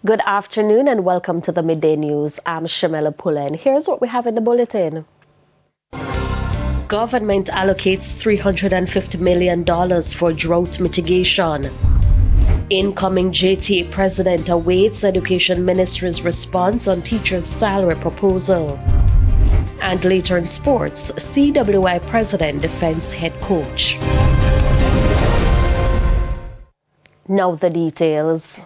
Good afternoon and welcome to the Midday News. I'm Shamela Pullen. Here's what we have in the bulletin. Government allocates $350 million for drought mitigation. Incoming JTA president awaits Education Ministry's response on teachers' salary proposal. And later in sports, CWI president defends head coach. Now the details.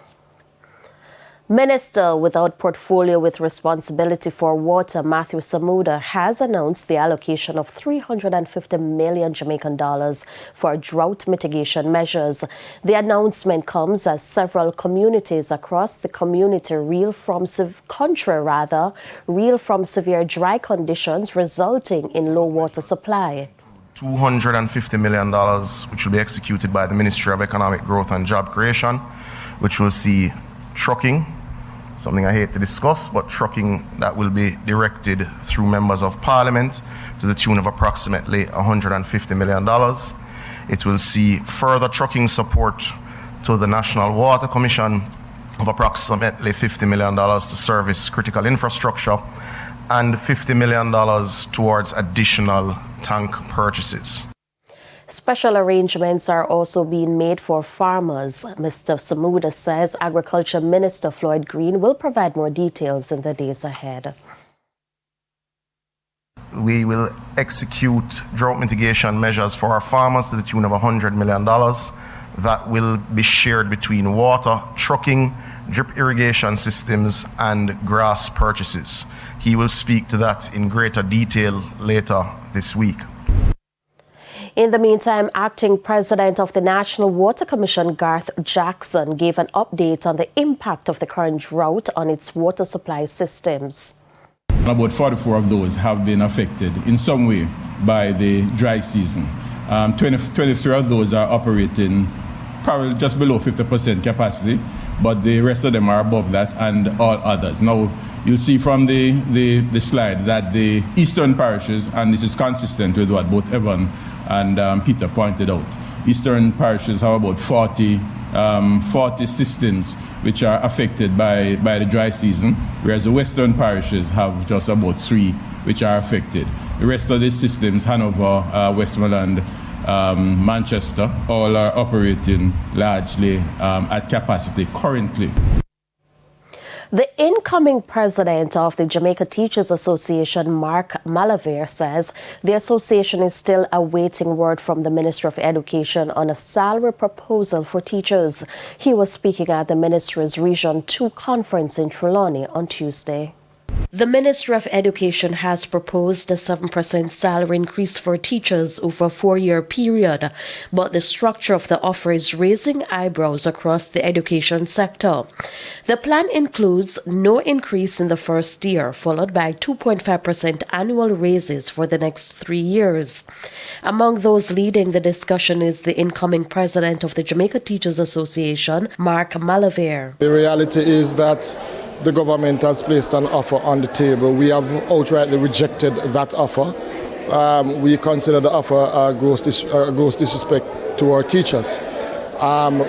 Minister without portfolio with responsibility for water, Matthew Samuda, has announced the allocation of $350 million Jamaican dollars for drought mitigation measures. The announcement comes as several communities across the community reel from severe dry conditions resulting in low water supply. $250 million, which will be executed by the Ministry of Economic Growth and Job Creation, which will see trucking, something I hate to discuss, but trucking that will be directed through members of parliament to the tune of approximately $150 million. It will see further trucking support to the National Water Commission of approximately $50 million to service critical infrastructure and $50 million towards additional tank purchases. Special arrangements are also being made for farmers. Mr. Samuda says Agriculture Minister Floyd Green will provide more details in the days ahead. We will execute drought mitigation measures for our farmers to the tune of $100 million. That will be shared between water, trucking, drip irrigation systems, and grass purchases. He will speak to that in greater detail later this week. In the meantime, acting president of the National Water Commission, Garth Jackson, gave an update on the impact of the current drought on its water supply systems. About 44 of those have been affected in some way by the dry season. 23 of those are operating probably just below 50% capacity, but the rest of them are above that and all others. Now, you'll see from the slide that the eastern parishes, and this is consistent with what both Evan and Peter pointed out, eastern parishes have about 40 systems which are affected by the dry season, whereas the western parishes have just about 3 which are affected. The rest of the systems, Hanover, Westmoreland, Manchester, all are operating largely at capacity currently. The incoming president of the Jamaica Teachers Association, Mark Malavere, says the association is still awaiting word from the Ministry of Education on a salary proposal for teachers. He was speaking at the ministry's Region 2 conference in Trelawney on Tuesday. The Ministry of Education has proposed a 7% salary increase for teachers over a 4-year period, but the structure of the offer is raising eyebrows across the education sector. The plan includes no increase in the first year, followed by 2.5% annual raises for the next 3 years. Among those leading the discussion is the incoming president of the Jamaica Teachers Association, Mark Malavere. The reality is that the government has placed an offer on the table. We have outrightly rejected that offer. We consider the offer a gross disrespect to our teachers.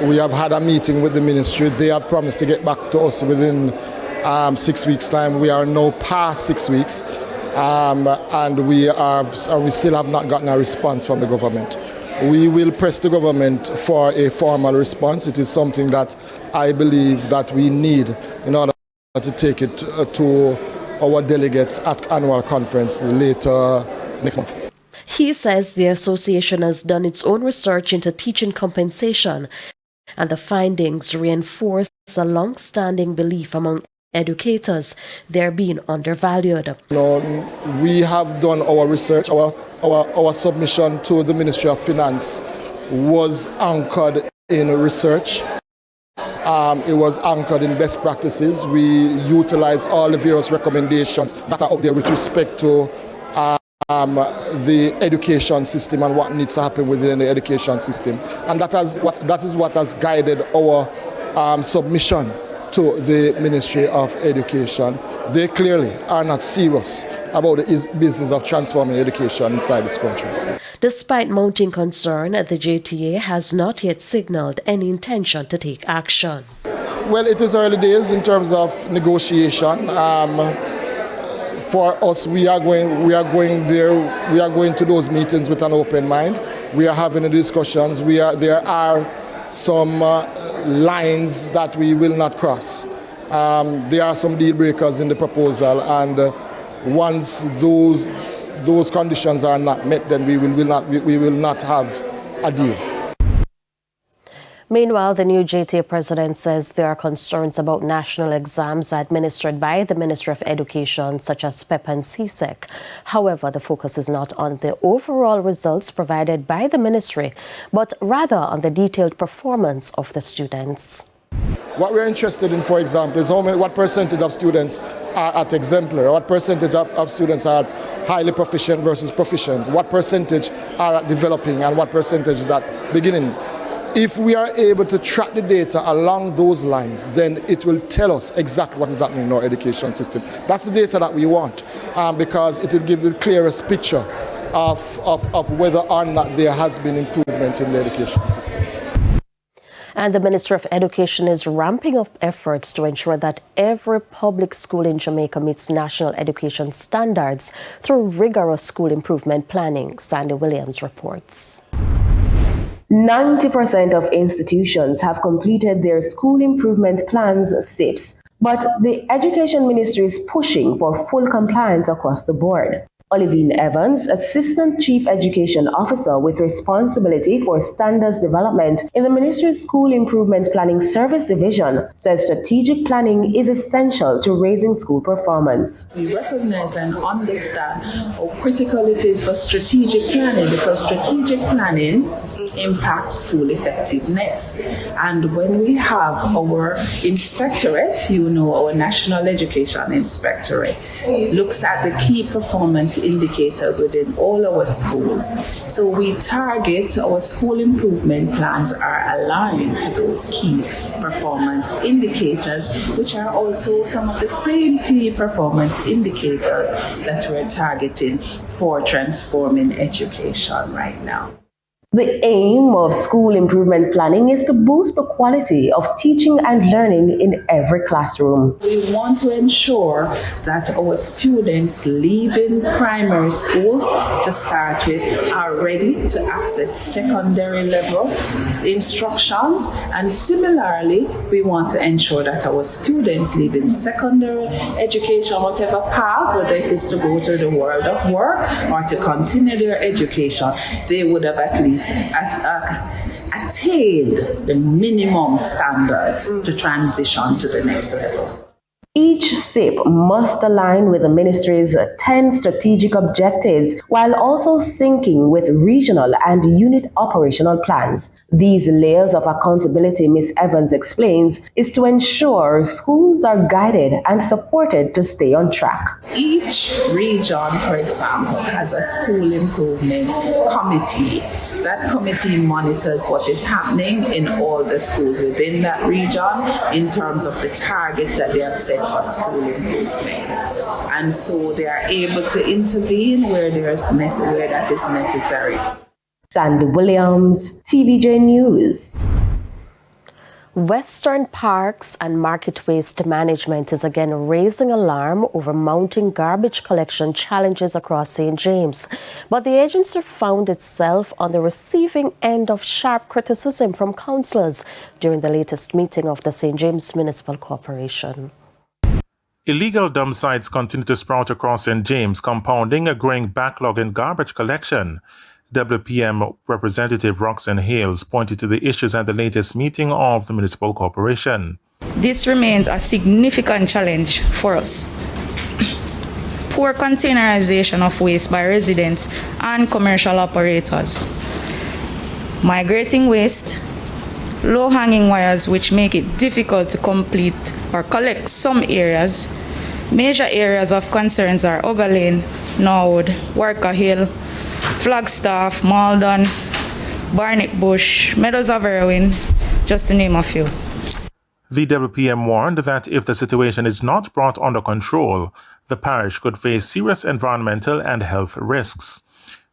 We have had a meeting with the ministry. They have promised to get back to us within 6 weeks' time. We are now past 6 weeks, and we still have not gotten a response from the government. We will press the government for a formal response. It is something that I believe that we need in order to take it to our delegates at annual conference later next month. He says the association has done its own research into teaching compensation, and the findings reinforce a long-standing belief among educators they're being undervalued. We have done our research. Our submission to the Ministry of Finance was anchored in research. It was anchored in best practices. We utilize all the various recommendations that are out there with respect to the education system and what needs to happen within the education system. And that is what has guided our submission to the Ministry of Education. They clearly are not serious about the business of transforming education inside this country. Despite mounting concern, the JTA has not yet signaled any intention to take action. Well, it is early days in terms of negotiation. For us, we are going to those meetings with an open mind. We are having the discussions. There are some lines that we will not cross. There are some deal breakers in the proposal, and once those conditions are not met, then we will not have a deal. Meanwhile, the new JTA president says there are concerns about national exams administered by the Ministry of Education, such as PEP and CSEC. However, the focus is not on the overall results provided by the ministry, but rather on the detailed performance of the students. What we're interested in, for example, is what percentage of students are at exemplary, what percentage of students are highly proficient versus proficient, what percentage are at developing, and what percentage is at beginning. If we are able to track the data along those lines, then it will tell us exactly what is happening in our education system. That's the data that we want, because it will give the clearest picture of whether or not there has been improvement in the education system. And the Ministry of Education is ramping up efforts to ensure that every public school in Jamaica meets national education standards through rigorous school improvement planning. Sandy Williams reports. 90% of institutions have completed their school improvement plans, SIPs, but the Education Ministry is pushing for full compliance across the board. Olivine Evans, Assistant Chief Education Officer with responsibility for standards development in the Ministry's School Improvement Planning Service Division, says strategic planning is essential to raising school performance. We recognize and understand how critical it is for strategic planning, because strategic planning impacts school effectiveness. And when we have our inspectorate, our National Education Inspectorate, looks at the key performance indicators within all our schools. So we target our school improvement plans are aligned to those key performance indicators, which are also some of the same key performance indicators that we're targeting for transforming education right now. The aim of school improvement planning is to boost the quality of teaching and learning in every classroom. We want to ensure that our students leaving primary schools to start with are ready to access secondary level instructions, and similarly we want to ensure that our students leaving secondary education, whatever path, whether it is to go to the world of work or to continue their education, they would have at least attained the minimum standards to transition to the next level. Each SIP must align with the ministry's 10 strategic objectives while also syncing with regional and unit operational plans. These layers of accountability, Ms. Evans explains, is to ensure schools are guided and supported to stay on track. Each region, for example, has a school improvement committee. That committee monitors what is happening in all the schools within that region in terms of the targets that they have set for school improvement. And so they are able to intervene where that is necessary. Sandy Williams, TVJ News. Western Parks and Market Waste Management is again raising alarm over mounting garbage collection challenges across St. James. But the agency found itself on the receiving end of sharp criticism from councillors during the latest meeting of the St. James Municipal Corporation. Illegal dump sites continue to sprout across St. James, compounding a growing backlog in garbage collection. WPM Representative Roxanne Hales pointed to the issues at the latest meeting of the Municipal Corporation. This remains a significant challenge for us. Poor containerization of waste by residents and commercial operators. Migrating waste, low-hanging wires which make it difficult to complete or collect some areas. Major areas of concerns are Ogre Lane, Norwood, Worker Hill, Flagstaff, Malden, Barnet Bush, Meadows of Irwin, just to name a few. The WPM warned that if the situation is not brought under control, the parish could face serious environmental and health risks.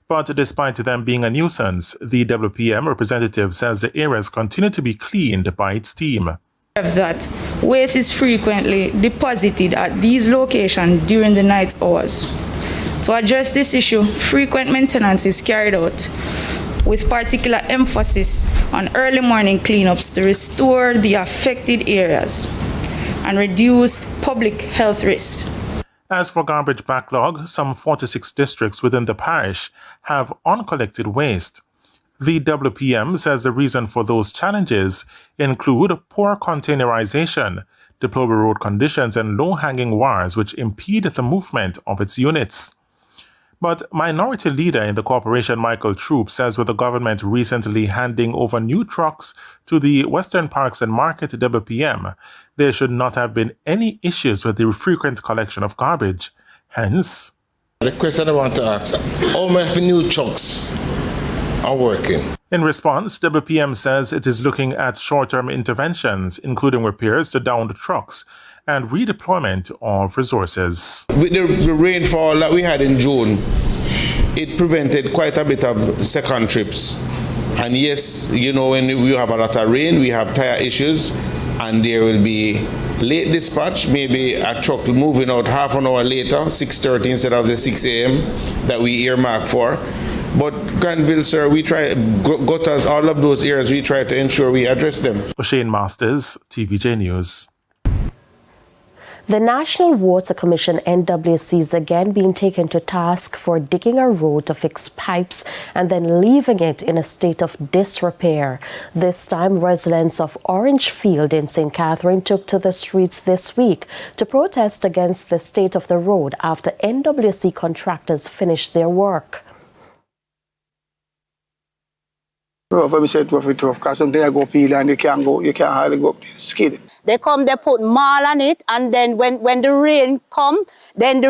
But despite them being a nuisance, the WPM representative says the areas continue to be cleaned by its team. That waste is frequently deposited at these locations during the night hours. To address this issue, frequent maintenance is carried out, with particular emphasis on early morning cleanups to restore the affected areas and reduce public health risks. As for garbage backlog, some 46 districts within the parish have uncollected waste. The WPM says the reason for those challenges include poor containerization, deplorable road conditions, and low-hanging wires which impede the movement of its units. But Minority Leader in the corporation, Michael Troop, says with the government recently handing over new trucks to the Western Parks and Market WPM, there should not have been any issues with the frequent collection of garbage. Hence, the question I want to ask, how many new trucks are working? In response, WPM says it is looking at short-term interventions, including repairs to downed trucks and redeployment of resources. With the rainfall that we had in June, it prevented quite a bit of second trips. And yes, you know, when we have a lot of rain, we have tire issues, and there will be late dispatch, maybe a truck moving out half an hour later, 6:30 instead of the 6 a.m. that we earmarked for. But Granville, sir, we try, gutters, all of those areas, we try to ensure we address them. Shane Masters, TVJ News. The National Water Commission, NWC, is again being taken to task for digging a road to fix pipes and then leaving it in a state of disrepair. This time, residents of Orange Field in St. Catherine took to the streets this week to protest against the state of the road after NWC contractors finished their work. For me, it's tough because something I go peel and you can't hardly go skid. They come, they put mall on it, and then when the rain come, then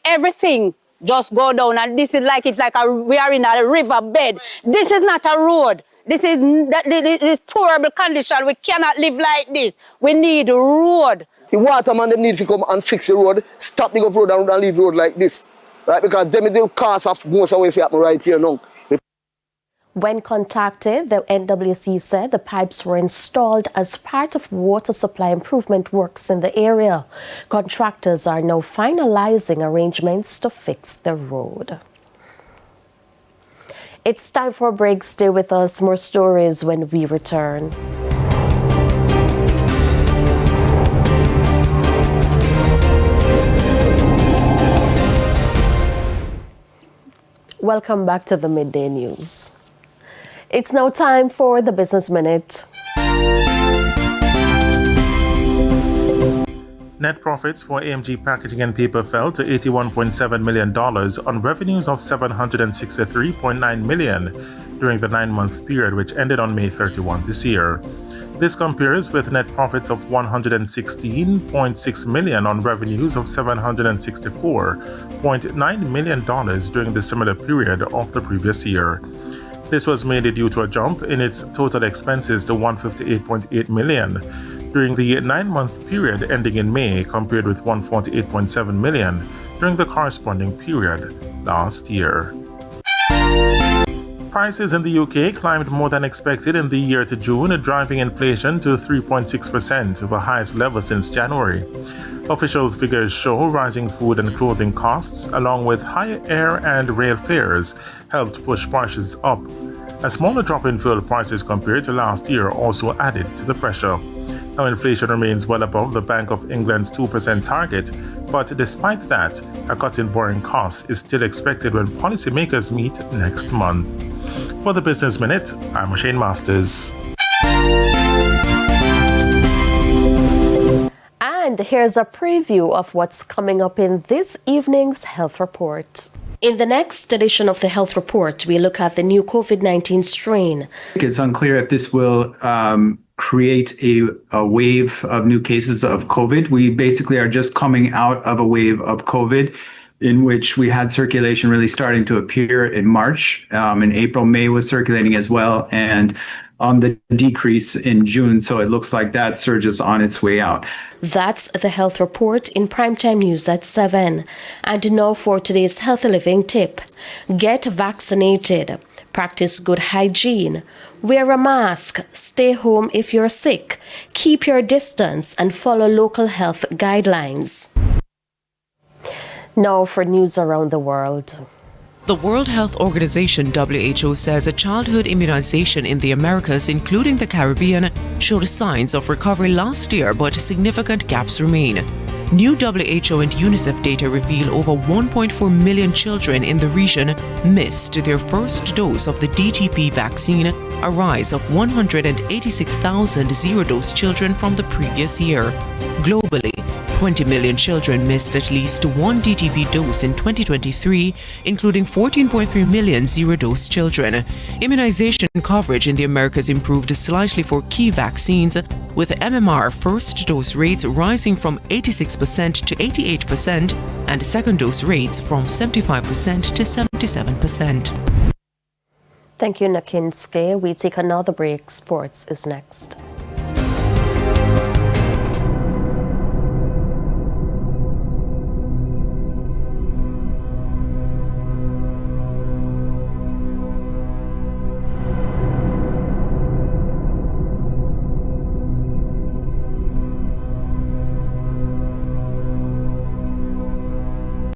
everything just go down. And this is like, we are in a river bed. This is not a road. This is horrible condition. We cannot live like this. We need a road. The waterman, them need to come and fix the road, stop the road and leave the road like this. Right? Because them the cause of most of what happen right here now. When contacted, the NWC said the pipes were installed as part of water supply improvement works in the area. Contractors are now finalizing arrangements to fix the road. It's time for a break. Stay with us. More stories when we return. Welcome back to the Midday News. It's now time for the Business Minute. Net profits for AMG Packaging and Paper fell to $81.7 million on revenues of $763.9 million during the 9-month period, which ended on May 31 this year. This compares with net profits of $116.6 million on revenues of $764.9 million during the similar period of the previous year. This was mainly due to a jump in its total expenses to $158.8 million during the 9-month period ending in May, compared with $148.7 million during the corresponding period last year. Prices in the UK climbed more than expected in the year to June, driving inflation to 3.6%, the highest level since January. Official figures show rising food and clothing costs, along with higher air and rail fares, helped push prices up. A smaller drop in fuel prices compared to last year also added to the pressure. Now, inflation remains well above the Bank of England's 2% target, but despite that, a cut in borrowing costs is still expected when policymakers meet next month. For the Business Minute, I'm Shane Masters. And here's a preview of what's coming up in this evening's Health Report. In the next edition of the Health Report, we look at the new COVID-19 strain. It's unclear if this will create a wave of new cases of COVID. We basically are just coming out of a wave of COVID in which we had circulation really starting to appear in March. In April, May was circulating as well, and on the decrease in June. So it looks like that surge is on its way out. That's the Health Report in Primetime News at 7. And now for today's Healthy Living tip. Get vaccinated. Practice good hygiene. Wear a mask. Stay home if you're sick. Keep your distance and follow local health guidelines. Now for news around the world. The World Health Organization, WHO, says a childhood immunization in the Americas, including the Caribbean, showed signs of recovery last year, but significant gaps remain. New WHO and UNICEF data reveal over 1.4 million children in the region missed their first dose of the DTP vaccine, a rise of 186,000 zero-dose children from the previous year. Globally, 20 million children missed at least one DTP dose in 2023, including 14.3 million zero-dose children. Immunization coverage in the Americas improved slightly for key vaccines, with MMR first dose rates rising from 86% to 88% and second dose rates from 75% to 77%. Thank you, Nakinske. We take another break. Sports is next.